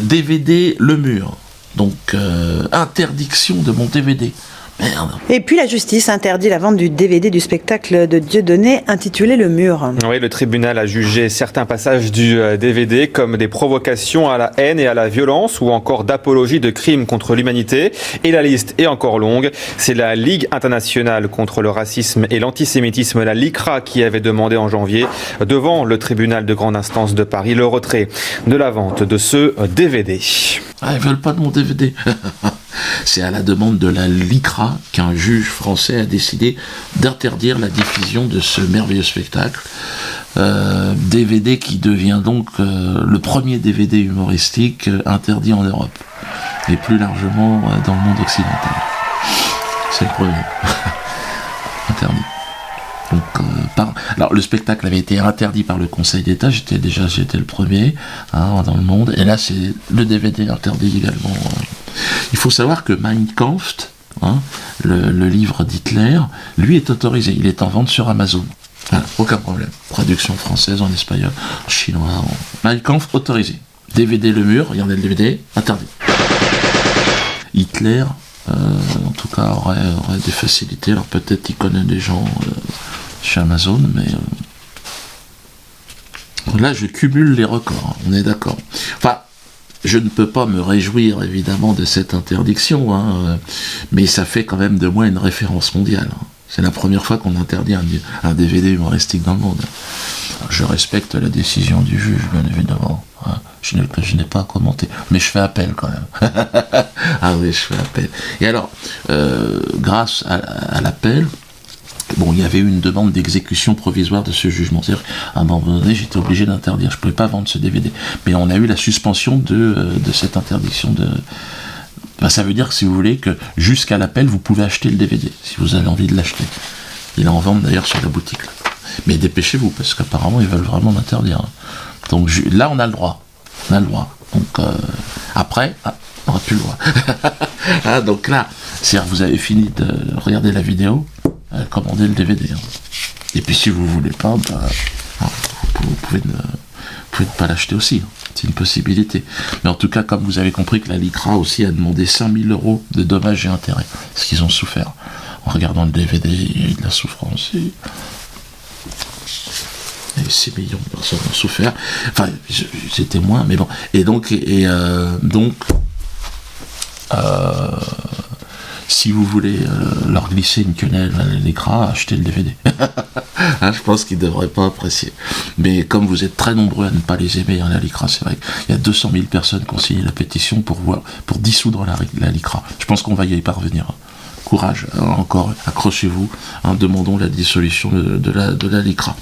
DVD Le Mur. Donc, interdiction de mon DVD. Merde. Et puis la justice interdit la vente du DVD du spectacle de Dieudonné intitulé Le Mur. Oui, le tribunal a jugé certains passages du DVD comme des provocations à la haine et à la violence ou encore d'apologie de crimes contre l'humanité. Et la liste est encore longue. C'est la Ligue internationale contre le racisme et l'antisémitisme, la LICRA, qui avait demandé en janvier devant le tribunal de grande instance de Paris le retrait de la vente de ce DVD. Ah, ils veulent pas de mon DVD. C'est à la demande de la LICRA qu'un juge français a décidé d'interdire la diffusion de ce merveilleux spectacle. DVD qui devient donc le premier DVD humoristique interdit en Europe. Et plus largement dans le monde occidental. C'est le premier. Interdit. Donc, alors le spectacle avait été interdit par le Conseil d'État, j'étais le premier dans le monde, et là c'est le DVD interdit également. Il faut savoir que Mein Kampf, le livre d'Hitler, lui est autorisé, il est en vente sur Amazon. Voilà, aucun problème. Traduction française, en espagnol, en chinois, Mein Kampf autorisé. DVD Le Mur, regardez le DVD, interdit. Hitler, en tout cas, aurait des facilités, alors peut-être qu'il connaît des gens chez Amazon, mais là je cumule les records, on est d'accord. Enfin, je ne peux pas me réjouir évidemment de cette interdiction, mais ça fait quand même de moi une référence mondiale. C'est la première fois qu'on interdit un DVD humoristique dans le monde. Alors, je respecte la décision du juge, bien évidemment. Je n'ai pas à commenter, mais je fais appel quand même. Ah oui, je fais appel. Et alors, grâce à l'appel, bon, il y avait eu une demande d'exécution provisoire de ce jugement. C'est-à-dire, à un moment donné, j'étais obligé d'interdire. Je ne pouvais pas vendre ce DVD. Mais on a eu la suspension de cette interdiction de... Ben, ça veut dire, si vous voulez, que jusqu'à l'appel, vous pouvez acheter le DVD, si vous avez envie de l'acheter. Il est en vente d'ailleurs sur la boutique. Là. Mais dépêchez-vous, parce qu'apparemment, ils veulent vraiment l'interdire. Donc là, on a le droit. On a le droit. Donc, après, on n'aura plus le droit. Donc là, c'est-à-dire, vous avez fini de regarder la vidéo, commandez le DVD. Et puis si vous ne voulez pas, vous pouvez ne pas l'acheter aussi. C'est une possibilité. Mais en tout cas, comme vous avez compris que la LICRA aussi a demandé 5 000 € de dommages et intérêts, ce qu'ils ont souffert. En regardant le DVD, il y a eu de la souffrance. Et 6 millions de personnes ont souffert. Enfin, j'étais moins, mais bon. Et donc, si vous voulez leur glisser une quenelle à l'écran, achetez le DVD. Je pense qu'ils ne devraient pas apprécier. Mais comme vous êtes très nombreux à ne pas les aimer, la LICRA, c'est vrai qu'il y a 200 000 personnes qui ont signé la pétition pour dissoudre la LICRA. Je pense qu'on va y parvenir. Courage, encore, accrochez-vous, demandons la dissolution de la LICRA.